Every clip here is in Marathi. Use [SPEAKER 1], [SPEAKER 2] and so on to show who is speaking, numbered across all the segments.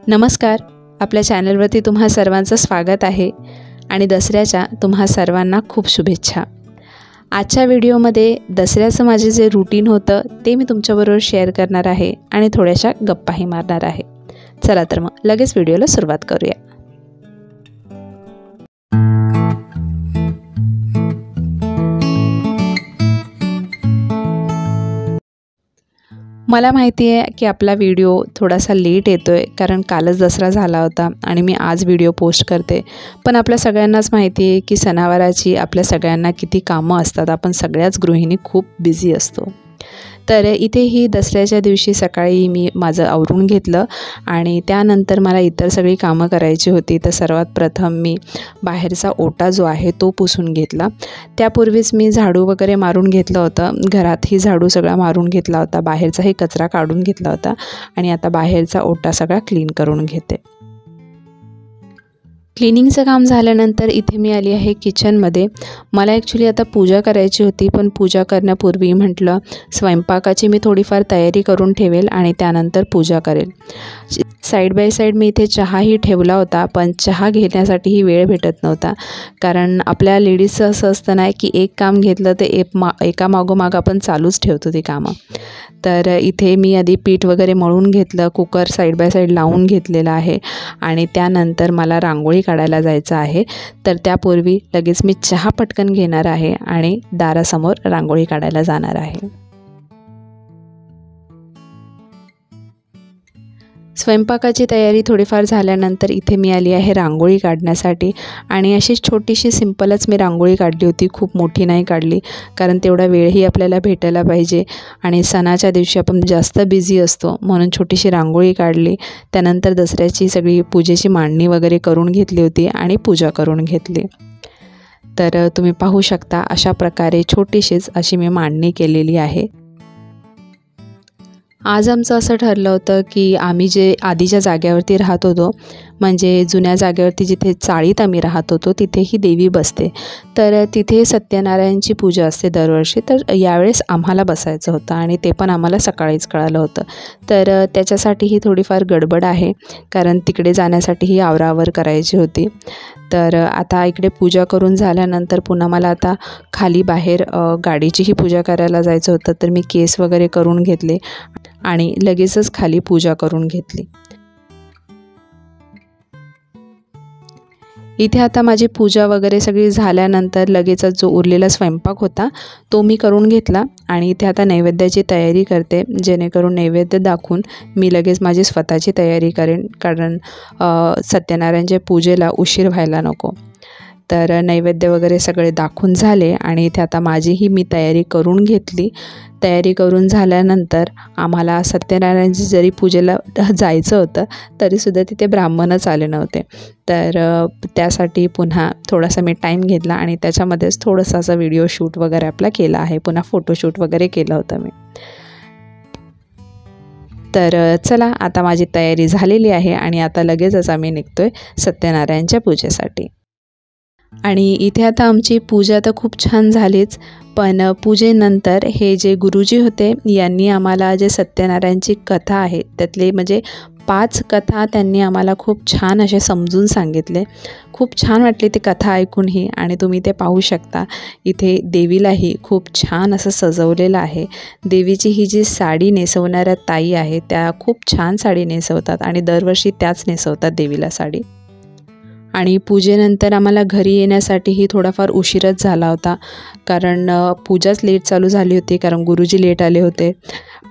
[SPEAKER 1] नमस्कार, आपल्या चॅनलवरती तुम्हा सर्वांचं स्वागत आहे आणि दसऱ्याच्या तुम्हा सर्वांना खूप शुभेच्छा। आजच्या व्हिडिओमध्ये दसऱ्याचं माझे जे रूटीन होतं ते मी तुमच्याबरोबर शेअर करणार आहे आणि थोड्याशा गप्पाही मारणार आहे। चला तर मग लगेच व्हिडिओला सुरुवात करूया। मला माहिती आहे की आपला व्हिडिओ थोडासा लेट येतोय कारण कालच दसरा झाला होता आणि मी आज व्हिडिओ पोस्ट करते। पण आपल्या सगळ्यांनाच माहिती आहे की सणावाराची आपल्या सगळ्यांना किती कामं असतात, आपण सगळ्याच गृहिणी खूप बिझी असतो। तर इथे ही दसऱ्याच्या दिवशी सकाळी मी माझं आवरून घेतलं आणि त्यानंतर मला इतर सगळी कामं करायची होती। तर सर्वात प्रथम मी बाहेरचा ओटा जो आहे तो पुसून घेतला। त्यापूर्वीच मी झाडू वगैरे मारून घेतलं होतं, घरातही झाडू सगळा मारून घेतला होता, बाहेरचाही कचरा काढून घेतला होता आणि आता बाहेरचा ओटा सगळा क्लीन करून घेते। क्लिनिंगचं काम झाल्यानंतर इथे मी आली आहे किचनमध्ये। मला ॲक्च्युली आता पूजा करायची होती, पण पूजा करण्यापूर्वी म्हटलं स्वयंपाकाची मी थोडीफार तयारी करून ठेवेल आणि त्यानंतर पूजा करेल। साईड बाय साईड मी इथे चहाही ठेवला होता, पण चहा घेण्यासाठीही वेळ भेटत नव्हता कारण आपल्या लेडीजचं असं असतं ना की एक काम घेतलं ते एका मागोमाग आपण चालूच ठेवतो ती कामं। तर इथे मी आधी पीठ वगैरे मळून घेतलं, कुकर साईड बाय साईड लावून घेतलेला आहे आणि त्यानंतर मला रांगोळी काढायला जायचं आहे। तर त्यापूर्वी लगेच मी चहा पटकन घेणार आहे आणि दारासमोर रांगोळी काढायला जाणार आहे। स्वयंपाकाची तयारी थोडीफार झाल्यानंतर इथे मी आली आहे रांगोळी काढण्यासाठी आणि अशी छोटीशी सिंपलच मी रांगोळी काढली होती, खूप मोठी नाही काढली कारण तेवढा वेळही आपल्याला भेटायला पाहिजे आणि सणाच्या दिवशी आपण जास्त बिझी असतो, म्हणून छोटीशी रांगोळी काढली। त्यानंतर दसऱ्याची सगळी पूजेची मांडणी वगैरे करून घेतली होती आणि पूजा करून घेतली। तर तुम्ही पाहू शकता अशा प्रकारे छोटीशीच अशी मी मांडणी केलेली आहे। आज आमचं असं ठरलं होतं की आम्ही जे आधीच्या जागेवरती राहत होतो, म्हणजे जुन्या जागेवरती जिथे चाळीत आम्ही राहत होतो तिथे ही देवी बसते। तर तिथे सत्यनारायणची पूजा असते दरवर्षी। तर यावेळेस आम्हाला बसायचं होतं आणि ते पण आम्हाला सकाळीच कळालं होतं। तर त्याच्यासाठीही थोडीफार गडबड आहे कारण तिकडे जाण्यासाठीही आवराआवर करायची होती। तर आता इकडे पूजा करून झाल्यानंतर पुन्हा मला आता खाली बाहेर गाडीचीही पूजा करायला जायचं होतं। तर मी केस वगैरे करून घेतले आणि लगेचच खाली पूजा करून घेतली। इथे आता माझी पूजा वगैरे सगळी झाल्यानंतर लगेचच जो उरलेला स्वयंपाक होता तो मी करून घेतला आणि इथे आता नैवेद्याची तयारी करते, जेणेकरून नैवेद्य दाखवून मी लगेच माझी स्वतःची तयारी करेन कारण सत्यनारायणच्या पूजेला उशीर व्हायला नको। तर नैवेद्य वगैरे सगळे दाखवून झाले आणि इथे आता माझीही मी तयारी करून घेतली। तयारी करून झाल्यानंतर आम्हाला सत्यनारायणची जरी पूजेला जायचं होतं तरीसुद्धा तिथे ब्राह्मणच आले नव्हते। तर त्यासाठी पुन्हा थोडासा मी टाईम घेतला आणि त्याच्यामध्येच थोडंसं असं व्हिडिओ शूट वगैरे आपला केला आहे, पुन्हा फोटोशूट वगैरे केलं होतं मी। तर चला आता माझी तयारी झालेली आहे आणि आता लगेचच आम्ही निघतोय सत्यनारायणच्या पूजेसाठी। आणि इथे आता आमची पूजा तर खूप छान झालीच, पण पूजेनंतर हे जे गुरुजी होते यांनी आम्हाला जे सत्यनारायणची कथा आहे त्यातले म्हणजे 5 कथा त्यांनी आम्हाला खूप छान असे समजून सांगितले। खूप छान वाटली ती कथा ऐकूनही आणि तुम्ही ते पाहू शकता इथे देवीलाही खूप छान असं सजवलेलं आहे। देवीची ही जी साडी नेसवणाऱ्या ताई आहे त्या खूप छान साडी नेसवतात आणि दरवर्षी त्याच नेसवतात देवीला साडी। आणि पूजेनंतर आम्हाला घरी येण्यासाठीही थोडाफार उशीरच झाला होता कारण पूजाच लेट चालू झाली होती कारण गुरुजी लेट आले होते।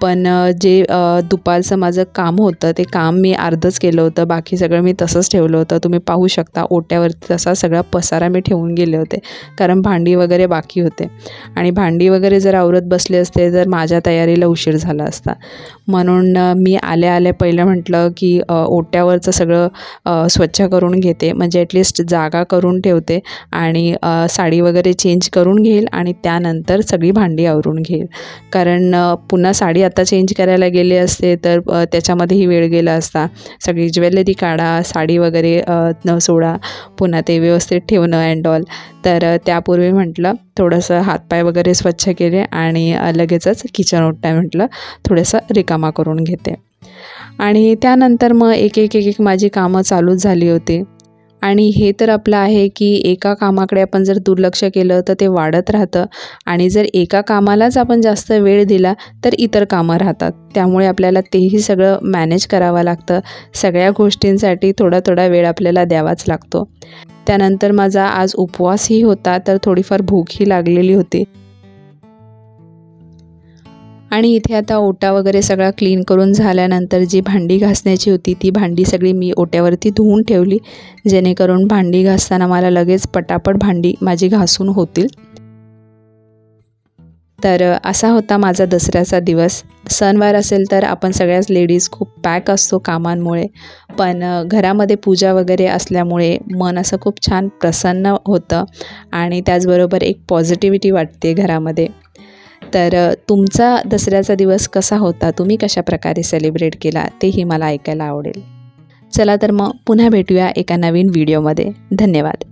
[SPEAKER 1] पण जे दुपारचं माझं काम होतं ते काम मी अर्धच केलं होतं, बाकी सगळं मी तसंच ठेवलं होतं। तुम्ही पाहू शकता ओट्यावरती तसा सगळा पसारा मी ठेवून गेले होते कारण भांडी वगैरे बाकी होते आणि भांडी वगैरे जर आवरत बसले असते तर माझ्या तयारीला उशीर झाला असता। म्हणून मी आल्या पहिलं म्हटलं की ओट्यावरचं सगळं स्वच्छ करून घेते, म्हणजे ॲटलिस्ट जागा करून ठेवते आणि साडी वगैरे चेंज करून घेईल आणि त्यानंतर सगळी भांडी आवरून घेईल कारण पुन्हा साडी आता चेंज करायला गेले असते तर त्याच्यामध्येही वेळ गेला असता। सगळी ज्वेलरी काढा, साडी वगैरे न सोडा, पुन्हा ते व्यवस्थित ठेवणं अँड ऑल। तर त्यापूर्वी म्हटलं थोडंसं हातपाय वगैरे स्वच्छ केले आणि लगेचच किचन ओटा म्हटलं थोडंसं रिकामा करून घेते। आणि त्यानंतर मग एक एक माझी कामं चालूच झाली होती. आणि हे तर आपलं आहे की एका कामाकडे आपण जर दुर्लक्ष केलं तर ते वाढत राहतं आणि जर एका कामालाच आपण जास्त वेळ दिला तर इतर कामं राहतात. त्यामुळे आपल्याला तेही सगळं मॅनेज करावं लागतं. सगळ्या गोष्टींसाठी थोडा थोडा वेळ आपल्याला द्यावाच लागतो. त्यानंतर माझा आज उपवासही होता, तर थोडीफार भूकही लागलेली होती. आणि इथे आता ओटा वगैरे सगळा क्लीन करून झाल्यानंतर जी भांडी घासण्याची होती ती भांडी सगळी मी ओट्यावरती धुवून ठेवली, जेणेकरून भांडी घासताना मला लगेच पटापट भांडी माझी घासून होतील. तर असा होता माझा दसऱ्याचा दिवस. सणवार असेल तर आपण सगळ्याच लेडीज खूप पॅक असतो कामांमुळे, पण घरामध्ये पूजा वगैरे असल्यामुळे मन असं खूप छान प्रसन्न होतं आणि त्याचबरोबर एक पॉझिटिव्हिटी वाटते घरामध्ये. तर तुमचा दसऱ्याचा दिवस कसा होता, तुम्ही कशाप्रकारे सेलिब्रेट केला तेही मला ऐकायला आवडेल. चला तर मग पुन्हा भेटूया एका नवीन व्हिडिओमध्ये. धन्यवाद.